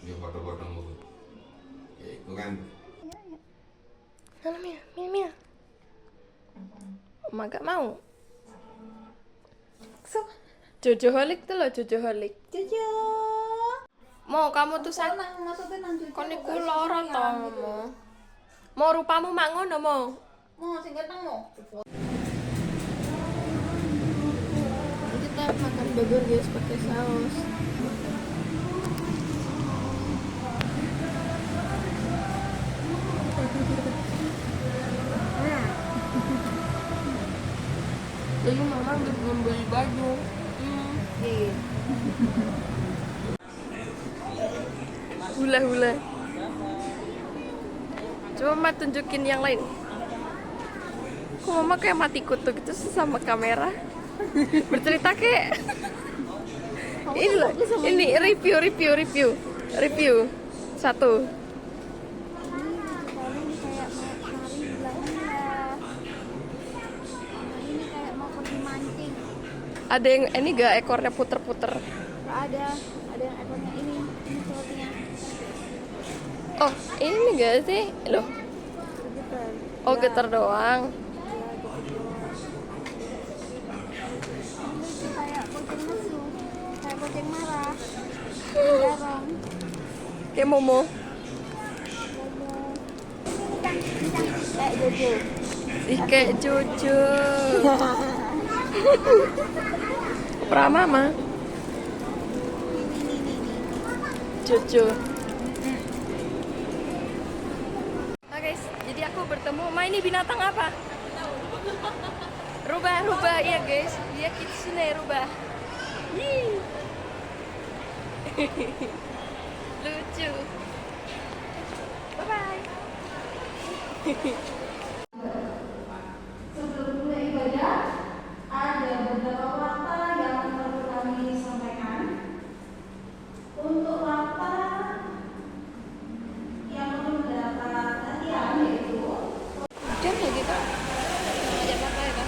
Ya foto-foto mu. Ya itu kan. Mana Mia? Mia. Oma gak mau. So, Jojoholik tuh loh, Jojoholik. Jojo. Mau kamu tuh Saya maksudnya nang Jojo. kon iku lara to mau. Mau rupamu mak ngono mau. Mau sing ketemu. Kita makan burger guys pakai saus. Jadi mama belum beli baju. Iya. Hula-hula. Coba mama tunjukin yang lain. Kok mama kayak mati kutu gitu sih sama kamera? Bercerita kayak ini loh, ini review satu. Ini kayak mau cari belanja. Ini kayak mau pergi mancing. Ada yang ini gak ekornya puter-puter? Gak ada yang ekornya ini celotnya. Oh ini gak sih loh? Getar. Oh getar doang. Ya, gitu kayak kucing nesu, kayak kucing marah, dorong, Kayak Momo. kayak Jojo. Ih kayak Jojo. Pernah mama. Jojo. Nah guys, jadi aku bertemu. Ma ini binatang apa? Rubah ya guys. Dia kitsune rubah. Ih. Lucu. Bye bye. Sebelum mulai ibadah, ada beberapa fakta yang perlu kami sampaikan. Untuk fakta yang perlu mendapat perhatian yaitu Hujan lagi kan? Ngajak makan ya kan?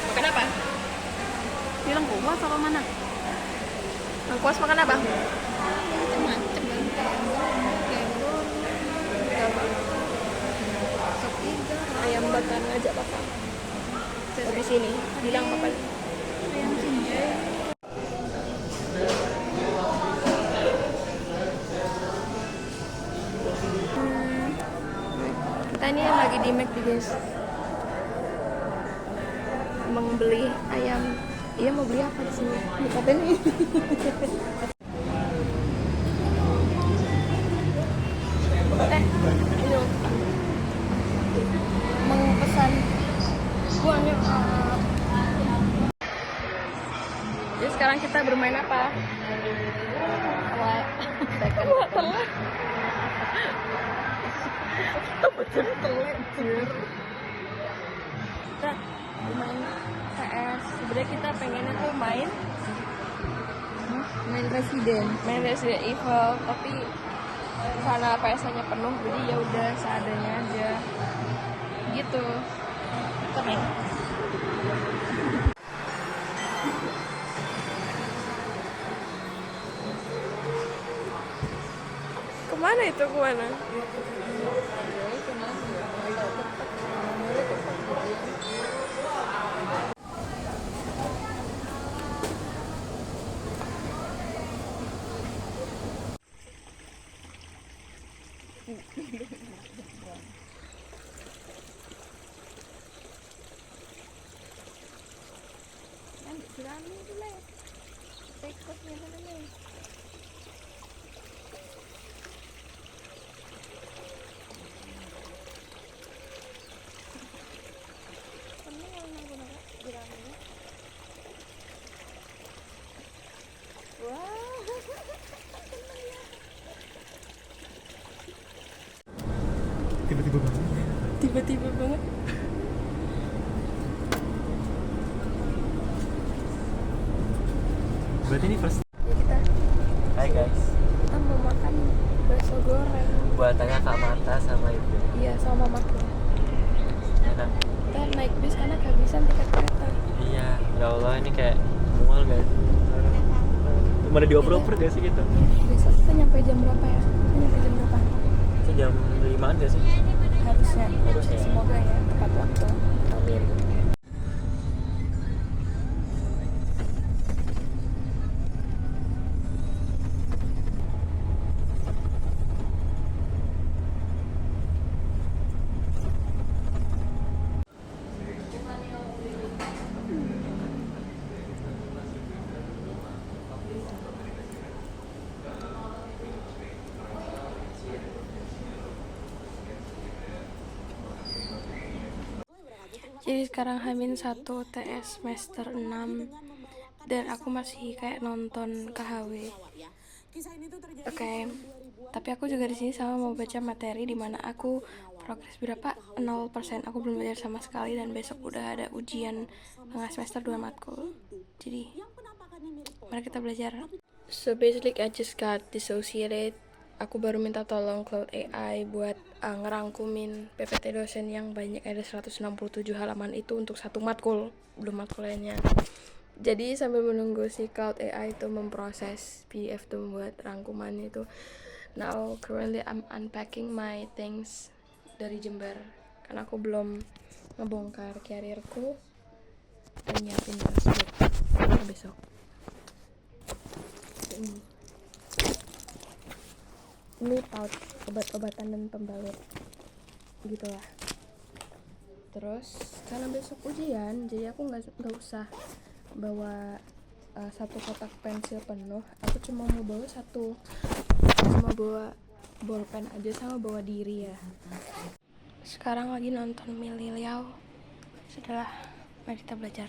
Makan apa? bilang kuas apa mana? Lengkuas makan apa? Macem-macem kan Ayam bakar ngajak papa. Habis ini bilang papa. ayam cincay. Kita ini lagi di McD guys. Membeli ayam. Iya mau beli apa di sini? Buka ini. Ini mengpesan buahnya. Jadi sekarang kita bermain apa? Telat. Betul telat. Kita main PS. Sebenarnya kita pengennya tuh main Resident Evil, tapi karena PS-nya penuh, jadi ya udah seadanya aja. Gitu. Kita main. Kemana itu kemana? Berani dulu. Tekotnya dulu. Tiba-tiba banget. Berarti ini first. Ya kita Hai guys. kita mau makan bakso goreng. Buatannya Kak Marta sama Ibu. Iya sama mamaku. Enak. Kita naik bis karena kehabisan tiket kereta. Iya. Ya Allah ini kayak mual guys. Mana dioper-oper gak sih gitu? Besok kita nyampe jam berapa ya? Kita nyampe jam berapa? Itu jam 5-an gak sih? Harusnya. Harusnya. Semoga ya tepat waktu. Amin. Jadi sekarang H-1 TS semester 6 dan aku masih kayak nonton KHW. Oke. Tapi aku juga di sini sama mau baca materi di mana aku progres berapa? 0%. Aku belum belajar sama sekali dan besok udah ada ujian tengah semester 2 matkul. Jadi mari kita belajar. So basically I just got dissociated. Aku baru minta tolong Cloud AI buat ngerangkumin PPT dosen yang banyak, ada 167 halaman itu untuk satu matkul, belum matkul lainnya. Jadi sambil menunggu si Cloud AI itu memproses PDF itu membuat rangkuman itu, now currently I'm unpacking my things dari Jember karena aku belum ngebongkar carrierku dan nyiapin tas buat besok. Ini pouch obat-obatan dan pembalut gitulah. Terus karena besok ujian jadi aku nggak usah bawa satu kotak pensil penuh, aku cuma mau bawa satu, cuma bawa bolpen aja sama bawa diri ya. Sekarang lagi nonton Mili Liao. Setelah mari kita belajar.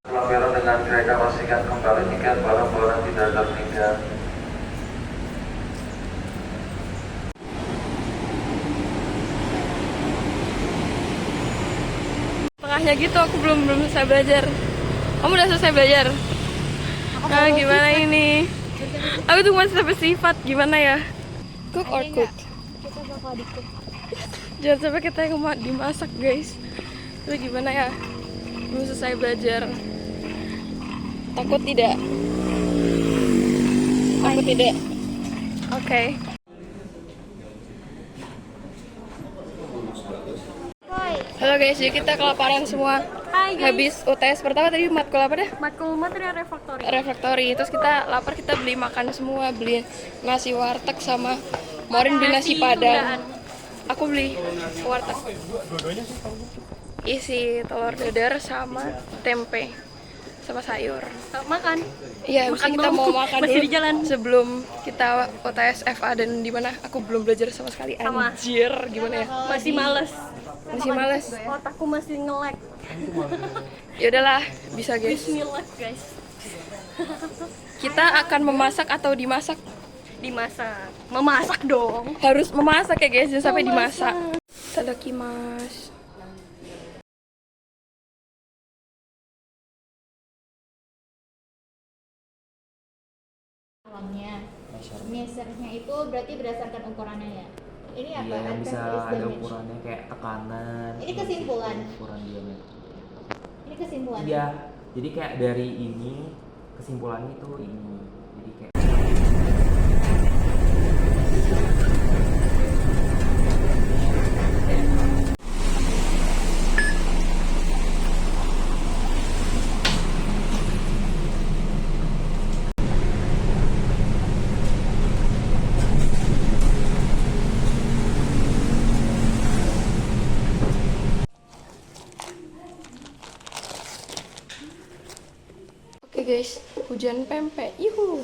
Pelanggaran dengan mereka pastikan kembali tiket barang-barang tidak tertinggal. Tengahnya gitu aku belum selesai belajar. Kamu udah selesai belajar? Nah, gimana ini? Aku tuh masih sampai sifat, gimana ya? Cook or cook? Kita bakal di-cook. Jangan sampai kita yang dimasak guys. Tapi gimana ya? Belum selesai belajar. Takut tidak? Takut tidak? Oke. Halo guys, jadi kita kelaparan semua. Hai guys. Habis UTS pertama tadi matkul apa deh? Matkul material refraktori. Refraktori. Terus kita lapar, kita beli makan semua, beli nasi warteg sama Maureen beli nasi padang. Aku beli warteg. Isi telur dadar sama tempe sama sayur. Makan. Iya, habis Makan kita belum? mau makan Masih dulu di jalan. sebelum kita UTS FA dan di mana aku belum belajar sama sekali. Sama. Anjir, gimana ya? Masih males. Masih males. Otakku masih nge-lag. Ya udahlah, bisa guys. Bismillah guys. Kita akan memasak atau dimasak? Dimasak. Memasak dong. Harus memasak ya guys, jangan sampai dimasak. Tadakimasu. Uangnya, measurnya itu berarti berdasarkan ukurannya ya. Ini apa? Iya, yang bisa Advanced ada damage. ukurannya kayak tekanan. Ini kesimpulan. Ukuran diameter. Ini kesimpulan. Iya, jadi kayak dari ini kesimpulannya itu ini. Jadi kayak hujan pempek. Yuhu.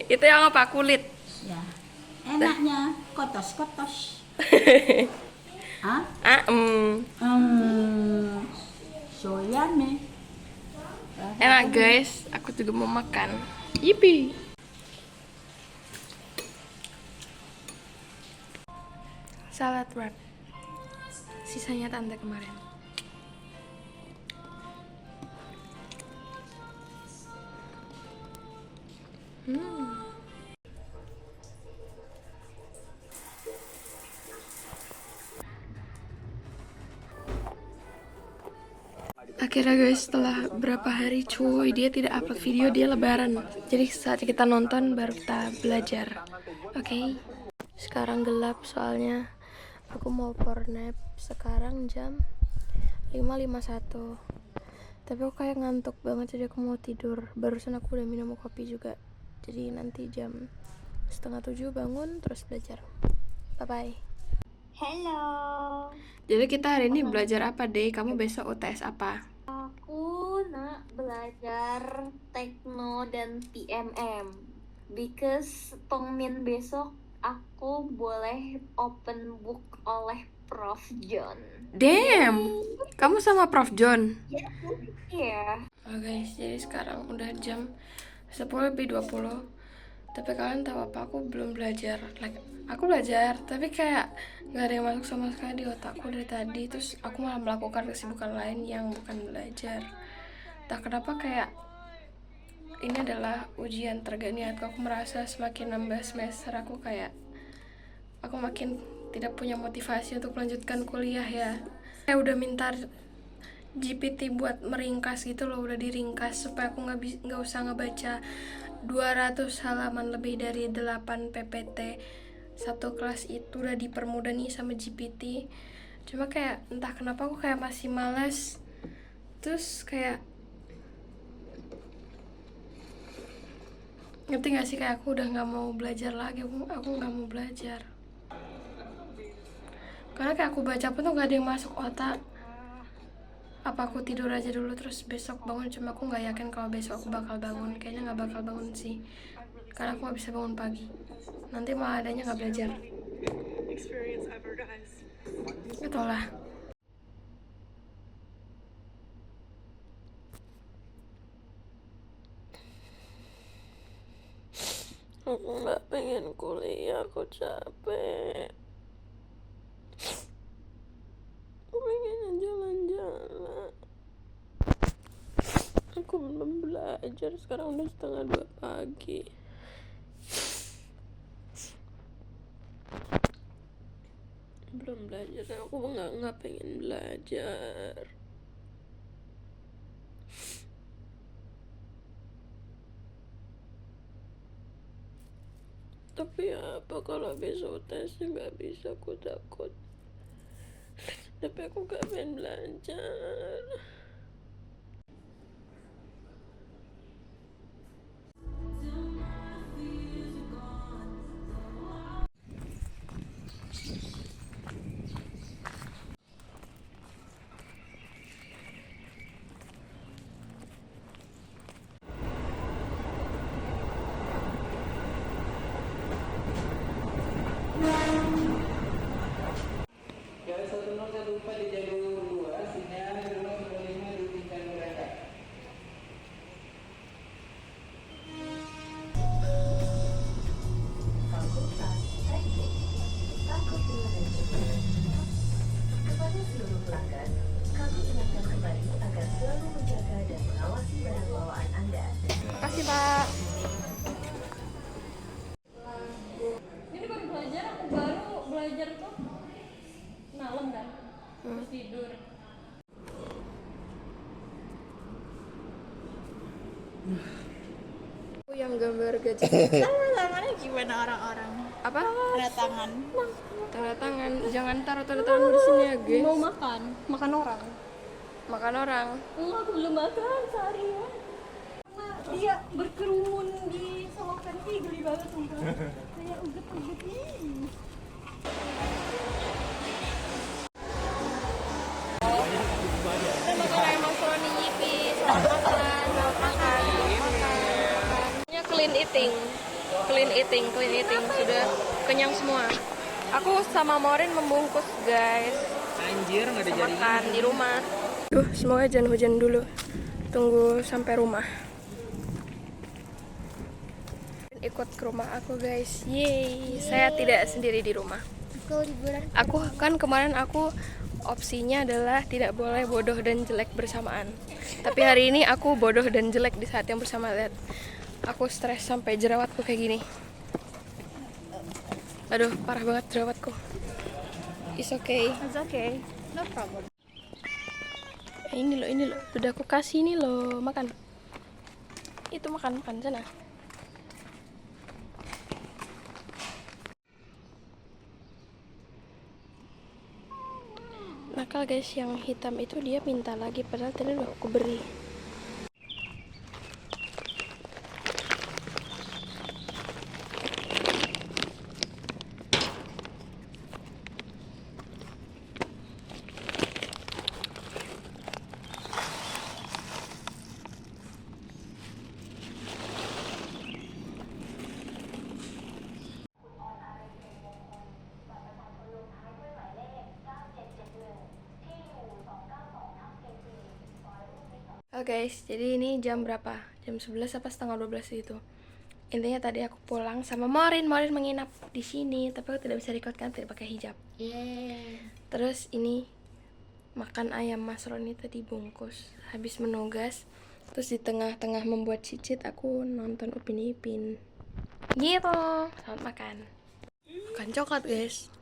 Itu yang apa? Kulit. Ya. Enaknya kotos-kotos. Ah? So yummy. Enak guys, aku juga mau makan. Yippee. Salad wrap. Sisanya tante kemarin. Akhirnya guys, setelah berapa hari cuy dia tidak upload video, dia lebaran. Jadi saat kita nonton baru kita belajar. Oke. Sekarang gelap soalnya aku mau power nap. Sekarang jam 5.51. Tapi aku kayak ngantuk banget jadi aku mau tidur. Barusan aku udah minum kopi juga. Jadi nanti jam 6:30 bangun terus belajar. Bye bye. Hello. Jadi kita hari ini belajar apa deh? Kamu besok UTS apa? Aku nak belajar tekno dan TMM. Because Tongmin besok aku boleh open book oleh Prof John. Damn, kamu sama Prof John? Iya. Oh guys, jadi sekarang udah jam 10:20. Tapi kalian tahu apa? Aku belum belajar. Aku belajar, tapi kayak nggak ada yang masuk sama sekali di otakku dari tadi. Terus aku malah melakukan kesibukan lain yang bukan belajar. Tak kenapa kayak ini adalah ujian tergak niatku. Aku merasa semakin nambah semester aku makin tidak punya motivasi untuk melanjutkan kuliah ya. Saya udah minta GPT buat meringkas gitu loh, udah diringkas supaya aku nggak usah ngebaca 200 halaman lebih dari 8 PPT. Satu kelas itu udah dipermudah nih sama GPT. Cuma kayak entah kenapa aku kayak masih malas. Terus kayak ngerti gak sih, kayak aku udah nggak mau belajar lagi. Aku nggak mau belajar karena kayak aku baca pun tuh gak ada yang masuk otak. Apa aku tidur aja dulu terus besok bangun? Cuma aku nggak yakin kalau besok aku bakal bangun. Kayaknya nggak bakal bangun sih, karena aku nggak bisa bangun pagi. Nanti malah adanya nggak belajar. Itu lah. Aku nggak pengen kuliah, aku capek. Aku pengen jalan-jalan. Aku belum belajar, sekarang udah 1:30 pagi. Belum belajar, aku nggak pengen belajar. Tapi apa kalau besok tesnya nggak bisa, aku takut. Tapi aku gak pengen belajar. Makasih Pak. Ini baru belajar, aku baru belajar tuh malam kan, terus tidur. Aku yang gambar gajah. Tangannya gimana orang-orang? Apa? Tanda tangan. Tanda tangan. Jangan taruh tanda tangan di sini ya, guys. Mau makan orang. Makan orang. Enggak, aku belum makan seharian. Dia berkerumun di selokan, geli banget sumpah. Kayak uget-uget nih. eating, clean eating, sudah kenyang semua. Aku sama Morin membungkus guys. Anjir, nggak ada Sama jaringan. makan di rumah. Semoga jangan hujan dulu. Tunggu sampai rumah. Ikut ke rumah aku guys. Yeay, saya tidak sendiri di rumah. Aku liburan. Aku kan kemarin aku opsinya adalah tidak boleh bodoh dan jelek bersamaan. Tapi hari ini aku bodoh dan jelek di saat yang bersamaan. Lihat, aku stres sampai jerawatku kayak gini. Aduh, parah banget jerawatku. It's okay. It's okay. No problem. Ini loh, udah aku kasih ini loh, makan. Itu makan sana. Nakal guys, yang hitam itu dia minta lagi padahal tadi udah aku beri. Oke guys, jadi ini jam berapa? Jam 11 apa setengah 12 gitu. Intinya tadi aku pulang sama Morin menginap di sini, tapi aku tidak bisa record kan tidak pakai hijab. Terus ini makan ayam Mas Roni tadi bungkus. Habis menugas, terus di tengah-tengah membuat cicit aku nonton Upin Ipin. Gitu. Selamat makan. Makan coklat guys.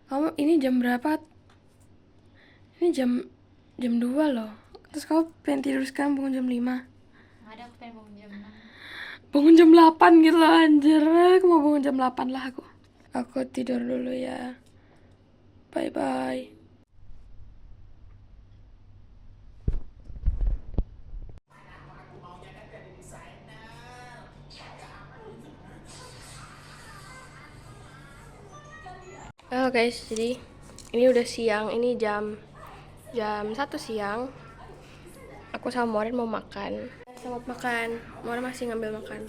Kamu ini jam berapa? Ini jam 2 loh. Terus kamu pengen tidur sekarang bangun jam 5. Ada aku pengen bangun jam 6. Bangun jam 8 gitu loh anjir. Aku mau bangun jam 8 lah aku. Aku tidur dulu ya. Bye bye. Halo guys, jadi ini udah siang, ini jam 1 siang. Aku sama Morin mau makan. Selamat makan. Morin masih ngambil makan.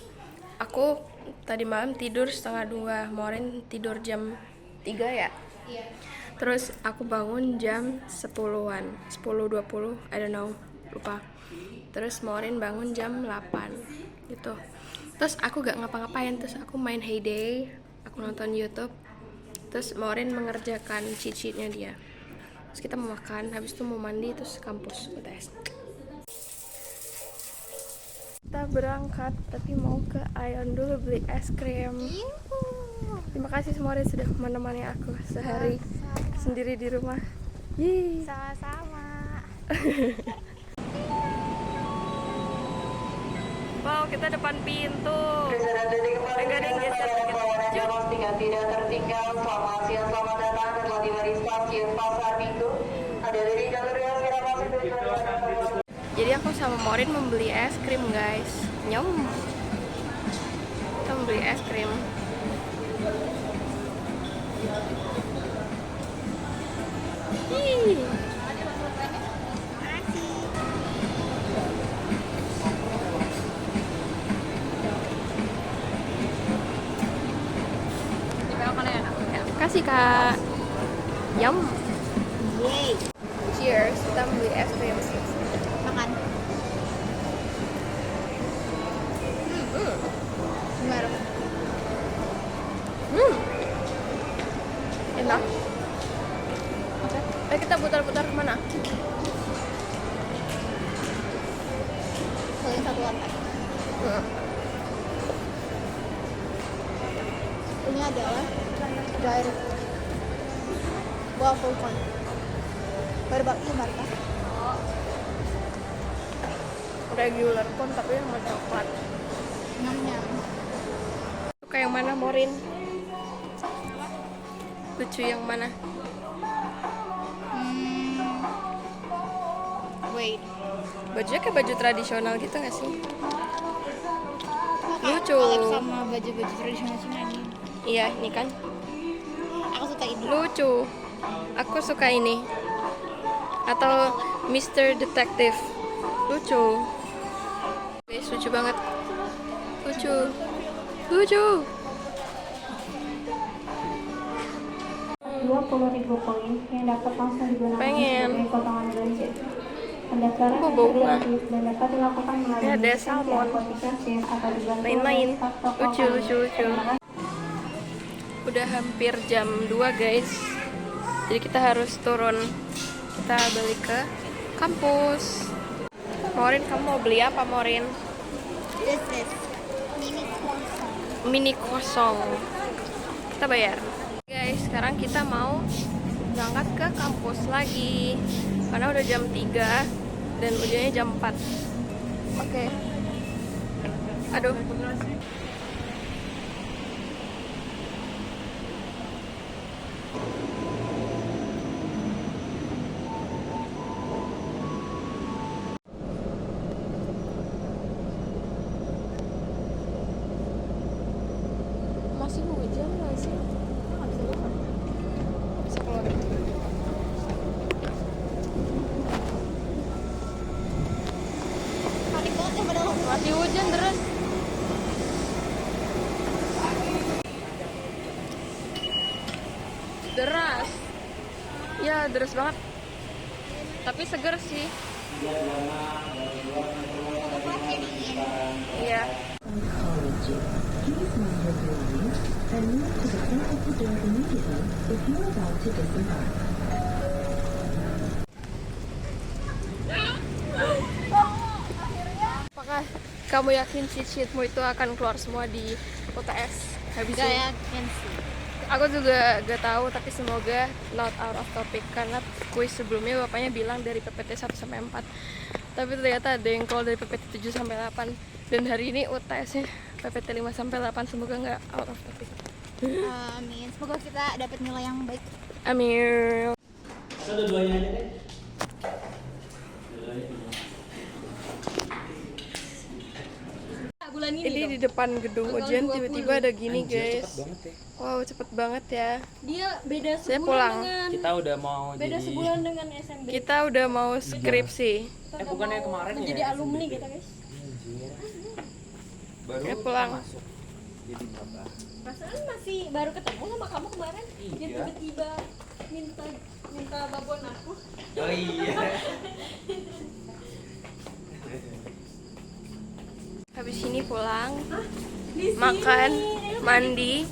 Aku tadi malam tidur setengah 2, Morin tidur jam 3 ya? Iya. Terus aku bangun jam 10-an, 10.20, I don't know, lupa. Terus Morin bangun jam 8 gitu. Terus aku gak ngapa-ngapain, terus aku main Heyday, aku nonton YouTube. Terus Morin mengerjakan cheat-sheetnya dia. Terus kita mau makan, habis itu mau mandi, terus kampus UTS. Kita berangkat, tapi mau ke Ion dulu beli es krim. Terima kasih semua yang sudah menemani aku sehari sendiri di rumah. Yeay. Sama-sama. Wow, kita depan pintu. Enggak ada yang geser dikit. Tidak tertinggal. Selamat siang, selamat datang. Telah tiba di stasiun Pasar Minggu. Ada dari jalur yang tidak masuk tujuan. Jadi aku sama Morin membeli es krim guys. Nyom. Kita membeli es krim. Ih. Kasih kak. Yum. Yeay. Cheers. Kita beli es krim. Makan. Gimana? Enak. Kita putar-putar kemana? Kalian satu lantai. Ini adalah direct waffle cone. Berbagi Marta. Regular cone tapi yang sama coklat. Nyam-nyam. Suka yang mana Morin? Lucu yang mana? Wait. Bajunya kayak baju tradisional gitu gak sih? Lucu. Collab sama baju-baju tradisional Cina ini. Iya, ini kan Aku suka ini. lucu. Aku suka ini. Atau Mr. Detective. Lucu. Guys, lucu banget. Lucu. Lucu. 20.000 koin yang dapat langsung digunakan Pengen. sebagai potongan belanja. Pendaftaran Oh, yang bau bunga. gratis dan dapat dilakukan melalui Ya, ada lisensi salmon. angkut kasir atau dibantu Main-main. oleh staf toko Lucu, kami. lucu, lucu. Terima kasih. Udah hampir jam 2 guys. Jadi kita harus turun. Kita balik ke kampus. Morin, kamu mau beli apa, Morin? This is mini croissant. Mini kosong. Kita bayar. Guys, sekarang kita mau berangkat ke kampus lagi. Karena udah jam 3 dan ujiannya jam 4. Oke. Aduh. Masih hujan nggak sih? Bisa keluar. Panik banget ya padahal. Masih hujan terus. Deras. Ya, deras banget. Tapi seger sih. Iya. Apakah kamu yakin cheat-cheatmu itu akan keluar semua di UTS habis Gak ini? yakin sih. Aku juga gak tahu, tapi semoga not out of topic karena kuis sebelumnya bapaknya bilang dari PPT 1 sampai 4. Tapi ternyata ada yang keluar dari PPT 7 sampai 8 dan hari ini UTS-nya PPT 5 sampai 8, semoga nggak out of topic. Amin. Semoga kita dapat nilai yang baik. Amin. Dua-duanya aja deh. Bulan Ini di depan gedung ujian tiba-tiba ada gini guys. Wow, cepet banget ya. Dia beda Saya sebulan pulang. dengan Kita udah mau beda jadi sebulan dengan SMB. Kita udah mau skripsi. bukannya kemarin ya? Menjadi alumni kita guys. Ya pulang. Jadi berapa? Perasaan masih baru ketemu sama kamu kemarin. Dia Iya. tiba-tiba minta babon aku. Oh iya. Habis ini pulang, Di sini. makan, mandi,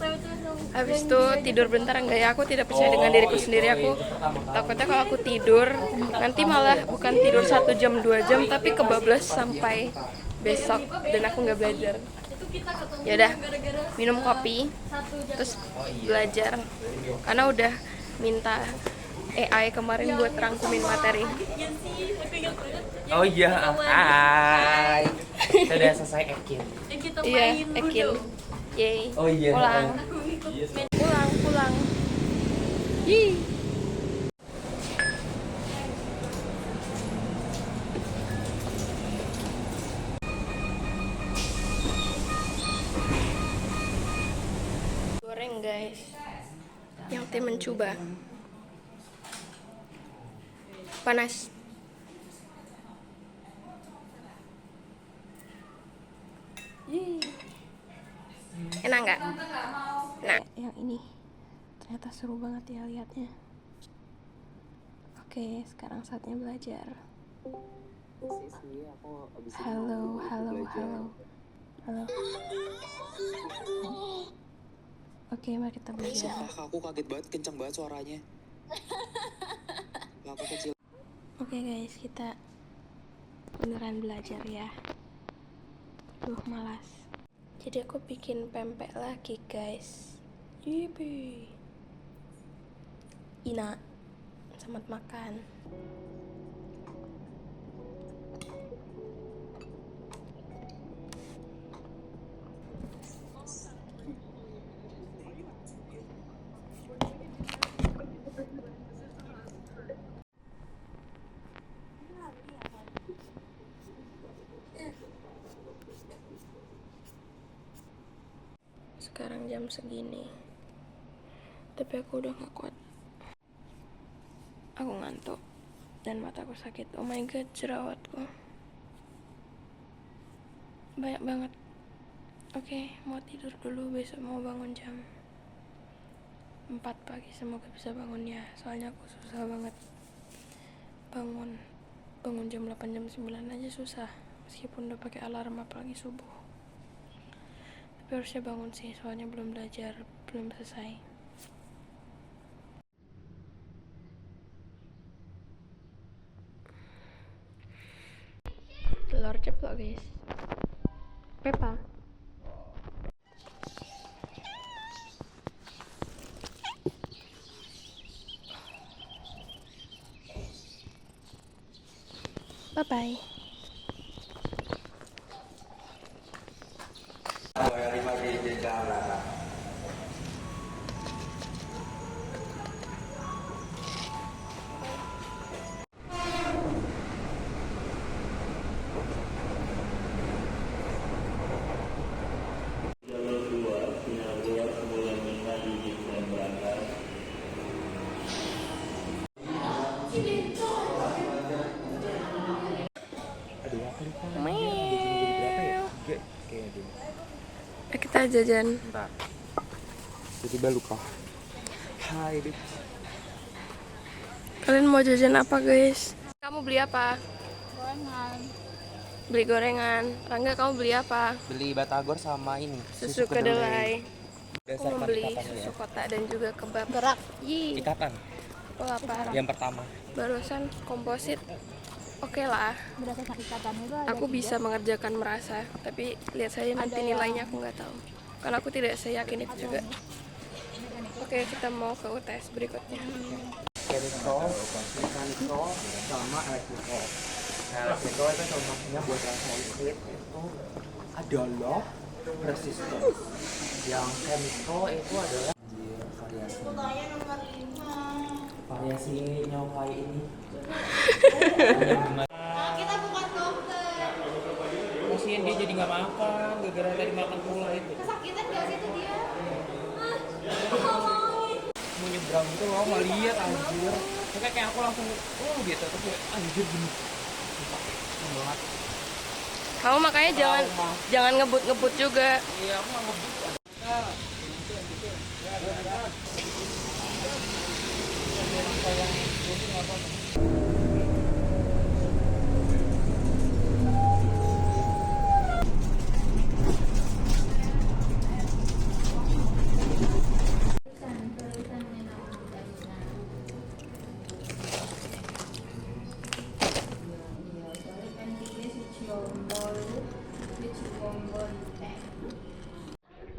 habis itu tidur bentar. Enggak ya, aku tidak percaya dengan diriku sendiri. Aku takutnya kalau aku tidur nanti malah bukan tidur 1 jam 2 jam tapi kebablas sampai besok dan aku nggak belajar. Itu kita ketemu Yaudah, gara-gara minum kopi 1 jam. terus belajar karena udah minta AI kemarin buat rangkumin materi. Iya sih, aku ingat banget. Oh iya. Hai. Kita udah selesai ekin. Yang kita Iya, main Ekin. Ludo. Yeay. Oh iya. Pulang. Aku ikut main. Pulang. Yee. Goreng guys. Yang tim mencoba. Panas. Yeay. Enak nggak? Nah, yang ini ternyata seru banget ya lihatnya. Oke, sekarang saatnya belajar. Halo. Oke, mari kita belajar. Aku kaget banget, kencang banget suaranya. Lapa kecil. Oke guys, kita beneran belajar ya. Duh, malas. Jadi aku bikin pempek lagi guys. Yippee. Ina, selamat makan. Sekarang jam segini, tapi aku udah gak kuat. Aku ngantuk dan mataku sakit. Oh my god, jerawatku banyak banget. Oke, mau tidur dulu, besok mau bangun jam 4 pagi. Semoga bisa bangun ya, soalnya aku susah banget bangun jam 8 jam 9 aja susah, meskipun udah pakai alarm, apalagi subuh. Tapi harusnya bangun sih, soalnya belum belajar, belum selesai. Telur ceplok guys. Pepa. Bye bye. Kita jajan. Bentar. Tiba-tiba luka. Hai, Beb. Kalian mau jajan apa guys? Kamu beli apa? Gorengan. Beli gorengan. Rangga, kamu beli apa? Beli batagor sama ini. Susu kedelai. Aku Dasar mau beli ikatan susu ya. kotak dan juga kebab. Berak. Yi. Ikatan. Oh, apa? Yang pertama. Barusan komposit. Oke lah. Berdasarkan ikatan itu ada Aku bisa mengerjakan merasa, tapi lihat saja nanti nilainya, aku nggak tahu. Karena aku tidak seyakin itu juga. Oke, kita mau ke UTS berikutnya. Chemical, mechanical, sama electrical. Nah, electrical itu contohnya buat rasa listrik itu adalah resistance. Yang chemical itu adalah variasi nyokai ini. kita bukan dokter. Kasian dia jadi nggak makan, gara-gara tadi makan pula itu. Kesakitan gak sih itu dia? Mau nyebrang gitu loh, nggak lihat anjir. Makanya kayak aku langsung, gitu, terus kayak anjir gini. Banget. Kamu makanya jangan ngebut juga. Iya, aku nggak ngebut.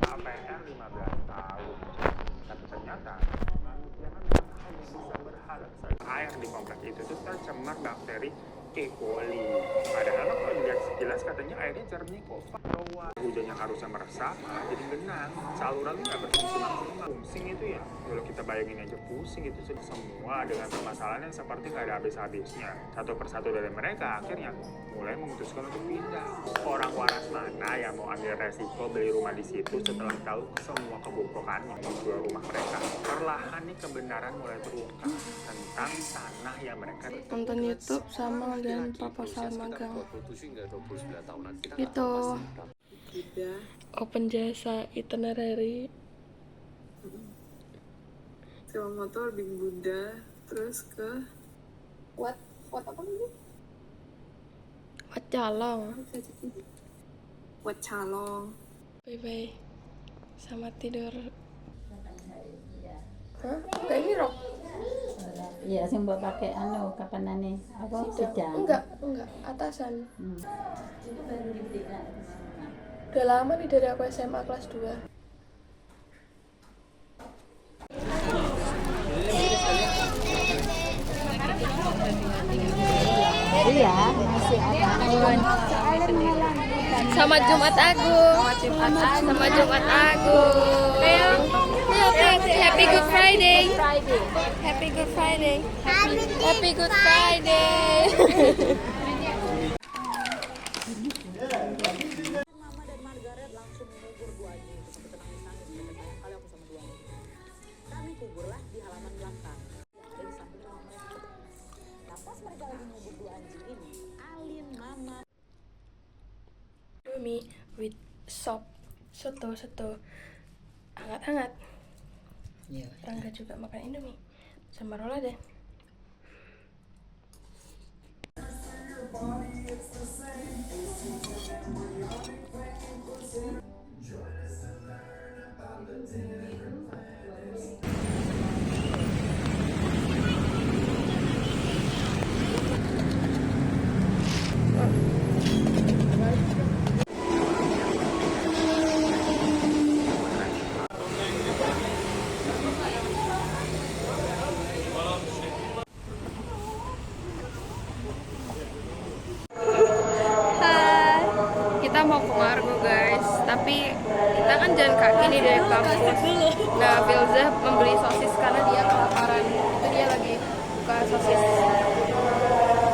APR 15 tahun, tapi ternyata manusia kan hanya bisa berharap saja air di komplek itu tuh tercemar bakteri E. coli. Padahal kalau dilihat sekilas katanya airnya jernih kok. Bahwa hujannya harusnya meresap, malah jadi genang. Salurannya nggak berfungsi maksimal. Pusing itu ya, kalau kita bayangin aja pusing itu sudah semua dengan permasalahan yang seperti nggak ada habis-habisnya. Satu persatu dari mereka akhirnya mulai memutuskan untuk pindah. Orang waras mana yang mau ambil resiko beli rumah di situ setelah tahu semua kebobrokannya menjual rumah mereka. Perlahan nih kebenaran mulai terungkap tentang tanah yang mereka Nonton YouTube sama dan proposal magang. Gitu. Open jasa itinerary. Sewa motor Bing Bunda, terus ke Wat apa lagi? Wat Calong. Wat Calong. Bye bye. Sama tidur. Hah? Kayak ini rok? Iya, sing mbok pakai anu kapanane? Apa sidang? Enggak, atasan. Udah lama nih dari aku SMA kelas 2. Iya, masih ada. Sama Jumat Agung. Sama Jumat Agung. Ayo, Happy Good Friday. Happy Good Friday. Happy Good Friday. Mama dan Margaret langsung mengubur Bu Aji itu sampai nangis-nangis. Mereka tanya kali aku sama dua menit. Kami kuburlah di halaman belakang. Ada di samping rumah mereka. soto hangat-hangat. Iya. Rangga juga makan Indomie sama rolade. Hai, kita mau ke Margo guys, tapi kita kan jalan kaki nih dari kampus. Nah, Filza membeli sosis karena dia kelaparan. Itu dia lagi buka sosis.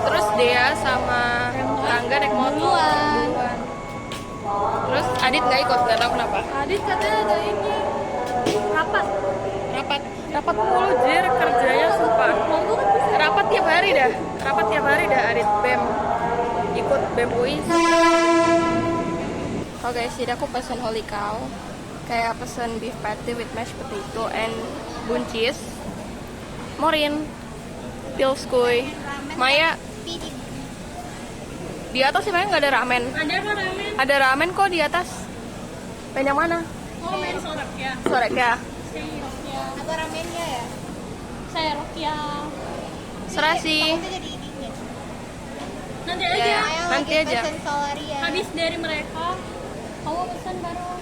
Terus dia sama Rangga naik motor duluan. Terus Adit nggak ikut, nggak tahu kenapa. Adit katanya ada ini rapat. Rapat mulu jir kerjanya sumpah. Rapat tiap hari dah. Adit BEM. Ikut BEM UI. Oh guys, jadi aku pesen holy cow. Kayak pesen beef patty with mashed potato and buncis. Morin, pilskuy, Maya. Di atas sih Maya nggak ada ramen. Ada ramen kok di atas. Pengen yang mana? Oh, main sorek ya. Sorek ya. Atau ramennya ya? Serok ya. Serah sih. Nanti Ya, aja. nanti aja. Habis dari mereka, kamu pesan baru.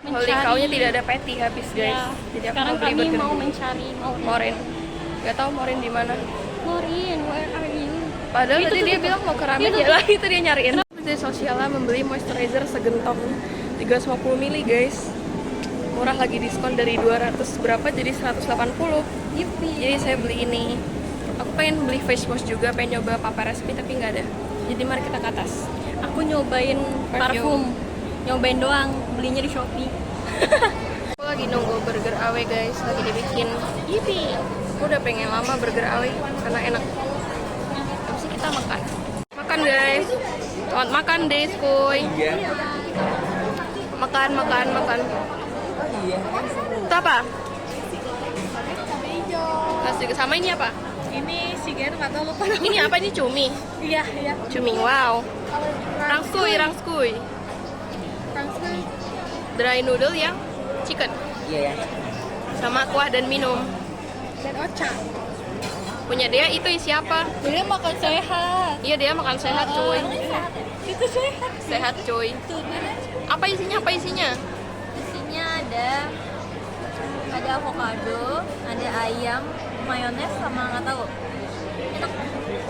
Holy cow-nya tidak ada patty habis guys. Ya. Jadi aku Sekarang mau beli kami burger mau dulu. mencari Morin. Gak tahu Morin di mana. Morin, where are you? Padahal Itu tadi tuh, dia tuh. bilang mau ke ramen ya lah, itu dia nyariin. Dari Sosiala membeli moisturizer segentong 350 ml guys. Murah lagi diskon dari 200 berapa jadi 180. Jadi saya beli ini. Aku pengen beli face wash juga, pengen nyoba Papa Respi tapi nggak ada. Jadi mari kita ke atas. Aku nyobain parfum. Nyobain doang, belinya di Shopee. Aku lagi nunggu burger awe guys, lagi dibikin. Yippee. Aku udah pengen lama burger awe karena enak. Habis ini kita makan. Makan guys. Selamat makan deh, kuy. Makan. Itu apa? Nasi sama ini apa? Ini si Gen nggak tahu lupa. Ini apa ini cumi? Iya. Cumi, wow. Rangskuy. Dry noodle yang chicken. Iya ya. Sama kuah dan minum. Dan ocha. Punya dia itu siapa? Dia makan sehat. Iya dia makan sehat cuy. Itu sehat. Sehat cuy. Apa isinya? Isinya ada avocado, ada ayam, mayones sama nggak tahu. Enak.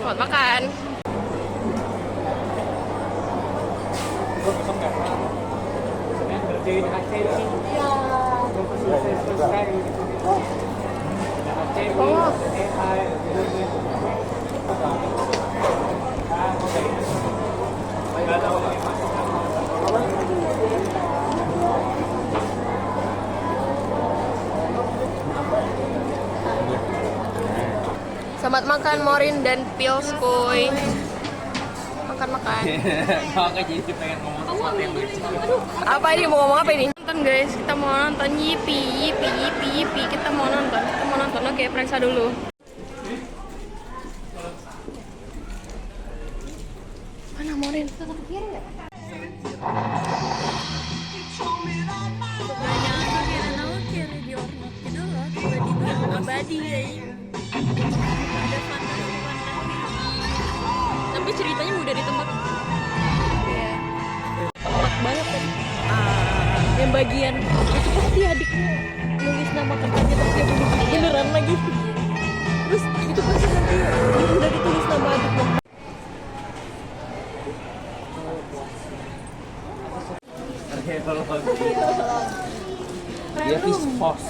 Selamat makan. Gue pesen nggak? Saya kerjain AC sih. Iya. Selesai. AC Selamat makan Morin dan Pils kuy. Makan. Makanya jadi pengen ngomong sesuatu yang lucu. Apa ini mau ngomong apa ini? Nonton guys, kita mau nonton Yippee. Kita mau nonton. Oke, periksa dulu. Mana Morin? Tapi ceritanya mudah ditebak. Iya. Tebak banget kan. Yang bagian itu pasti adiknya nulis nama kakaknya terus dia tulis beneran lagi. Terus itu pasti nanti udah ditulis nama adiknya. Dia viscose.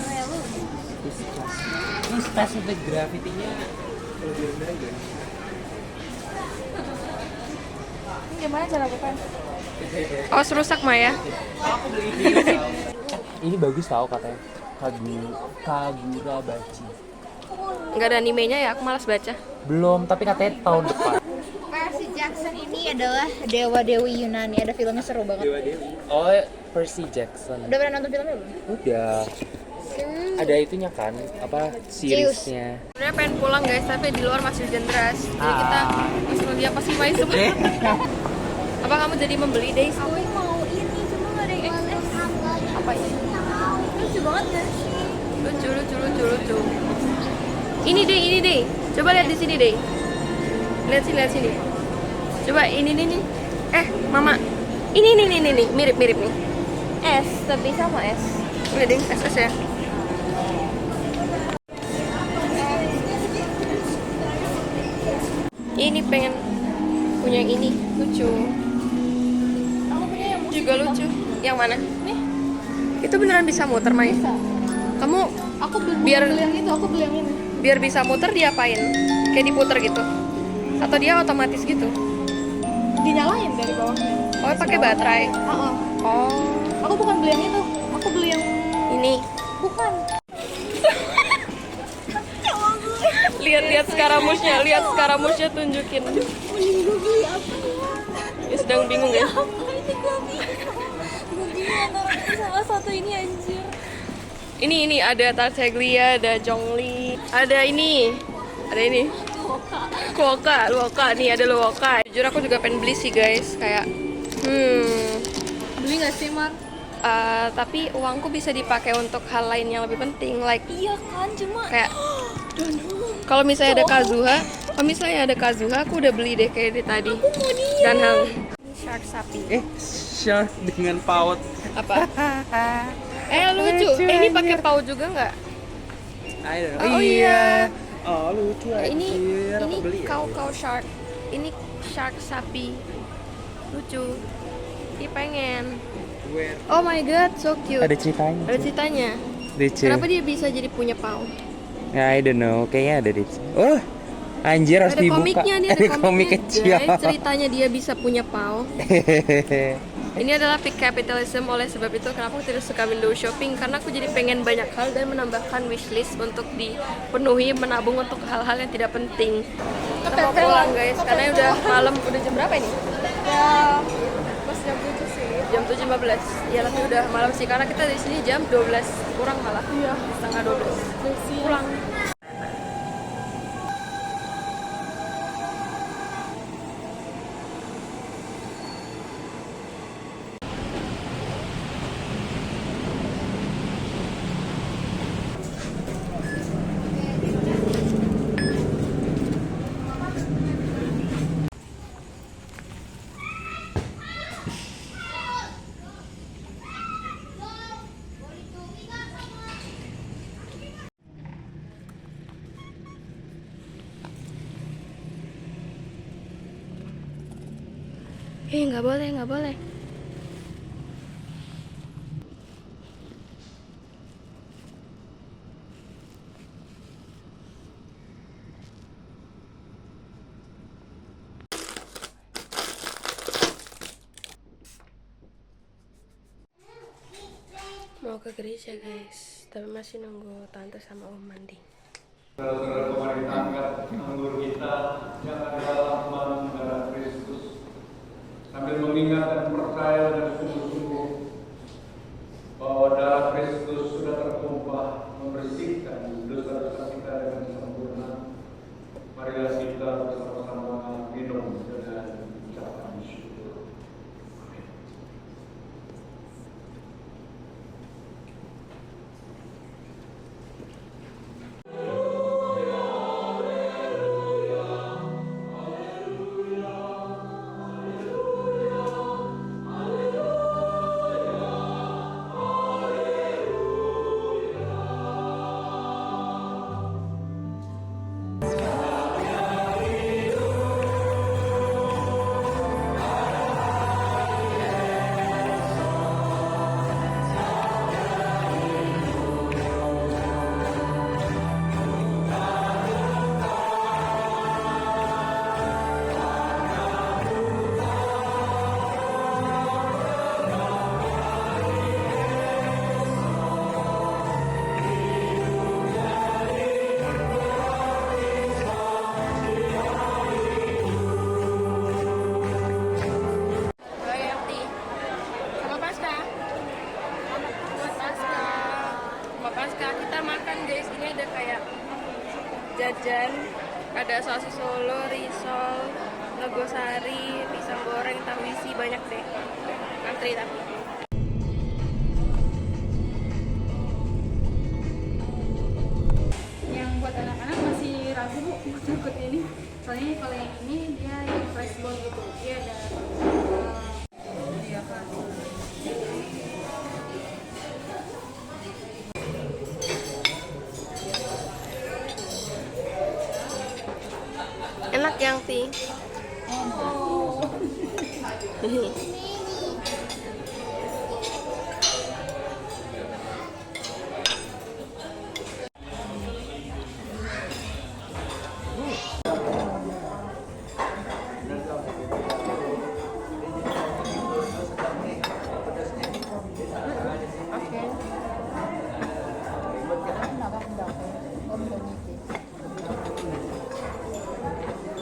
Ini specific gravity-nya lebih rendah ya. Gimana cara bukan? Oh, rusak Maya. Ini bagus tau katanya. Kagura Bachi. Nggak ada animenya ya, aku malas baca. Belum, tapi katanya tahun depan. Percy Jackson ini adalah dewa-dewi Yunani. Ada filmnya seru banget. Oh, Percy Jackson. Udah pernah nonton filmnya belum? Udah. Ada itunya kan, apa seriesnya. Sebenarnya pengen pulang guys, tapi di luar masih hujan deras. Jadi kita langsung dia pasti main semua. Apa kamu jadi membeli deh? Aku mau ini, cuma nggak ada yang XS. Apa ini? Lucu banget kan? Lucu. Ini deh. Coba lihat di sini deh. Lihat sini. Coba ini nih. Mama. Ini mirip nih. S, tapi sama S. Lihat deh, SS ya. Ini pengen punya yang ini, lucu. Aku punya yang Juga lucu. Yang mana? Nih. Itu beneran bisa muter, Mai? Kamu aku belum biar beli yang itu, aku beli yang ini. biar bisa muter diapain? Kayak diputer gitu? Atau dia otomatis gitu? Dinyalain dari bawahnya. Oh, pakai baterai. Oh, Aku bukan beli yang itu, aku beli yang ini. bukan. Lihat skaramusnya tunjukin. Mending gue beli apa Ya sedang bingung ya. Apa ini gue bingung. Gue bingung antara itu salah satu ini anjir. Ini ada Tartaglia, ada Zhongli, ada ini. Luoka. Nih ada Luoka. Jujur aku juga pengen beli sih guys, kayak Beli nggak sih Mar? tapi uangku bisa dipakai untuk hal lain yang lebih penting, like Iya kan, cuma kayak kalau misalnya ada Kazuha, aku udah beli deh kayak dari tadi. Aku mau dia. Dan hal shark sapi. Shark dengan paut. Apa? Lucu. Ini pakai paut juga nggak? I don't know. Oh iya. Oh lucu Ini Aku beli ya. kau shark. Ini shark sapi. Lucu. Ini pengen. Oh my god, so cute. Ada ceritanya. Ada ceritanya. Lucu. Kenapa dia bisa jadi punya paut? I don't know. Kayaknya ada di. Oh, anjir harus Ada dibuka. komiknya nih, ada komik kecil. guys. Ceritanya dia bisa punya paut. Ini adalah peak capitalism, oleh sebab itu kenapa aku tidak suka window shopping, karena aku jadi pengen banyak hal dan menambahkan wishlist untuk dipenuhi, menabung untuk hal-hal yang tidak penting. Kita mau pulang guys, karena udah malam. Udah jam berapa ini? Ya, pas jam 7 sih. Jam 7.15. Ya tapi udah malam sih, karena kita di sini jam 12 kurang malah. Iya. Setengah 12. Pulang. Nggak boleh. Mau ke gereja guys, tapi masih nunggu tante sama om mandi. Saudara-saudara pemerintah anggur kita yang ada dalam lambang darah Kristus, sambil mengingat dan percaya dan sungguh-sungguh bahwa darah Kristus sudah tertumpah membersihkan dosa-dosa kita dengan sempurna. Marilah kita bersama-sama minum dengan ucapan syukur. Amin. jajan. Ada sosis Solo, risol, nogosari, pisang goreng, tambisi, banyak deh. Antri tapi. Yang buat anak-anak masih ragu bu untuk ikut ini. Soalnya kalau yang ini dia yang fresh ball gitu. Dia ada iya kan. Enak yang Ti.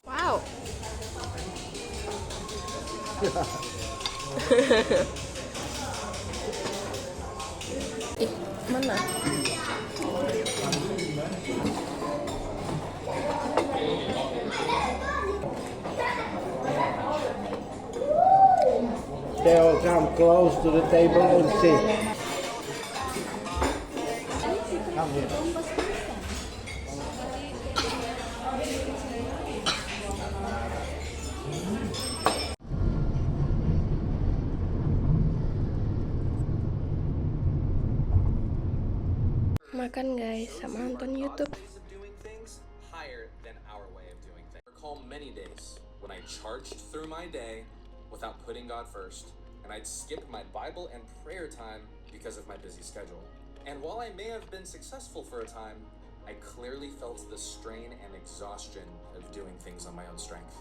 Wow. Ih, mana? They all come close to the table and sit. Come here. Makan guys, sama nonton YouTube. Higher than our way of doing things. I recall many days when I charged through my day without putting God first, and I'd skip my Bible and prayer time because of my busy schedule. And while I may have been successful for a time, I clearly felt the strain and exhaustion of doing things on my own strength.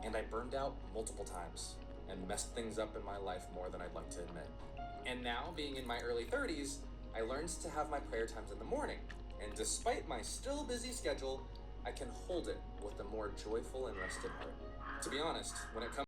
And I burned out multiple times and messed things up in my life more than I'd like to admit. And now, being in my early 30s, I learned to have my prayer times in the morning, and despite my still busy schedule, I can hold it with a more joyful and rested heart. To be honest, when it comes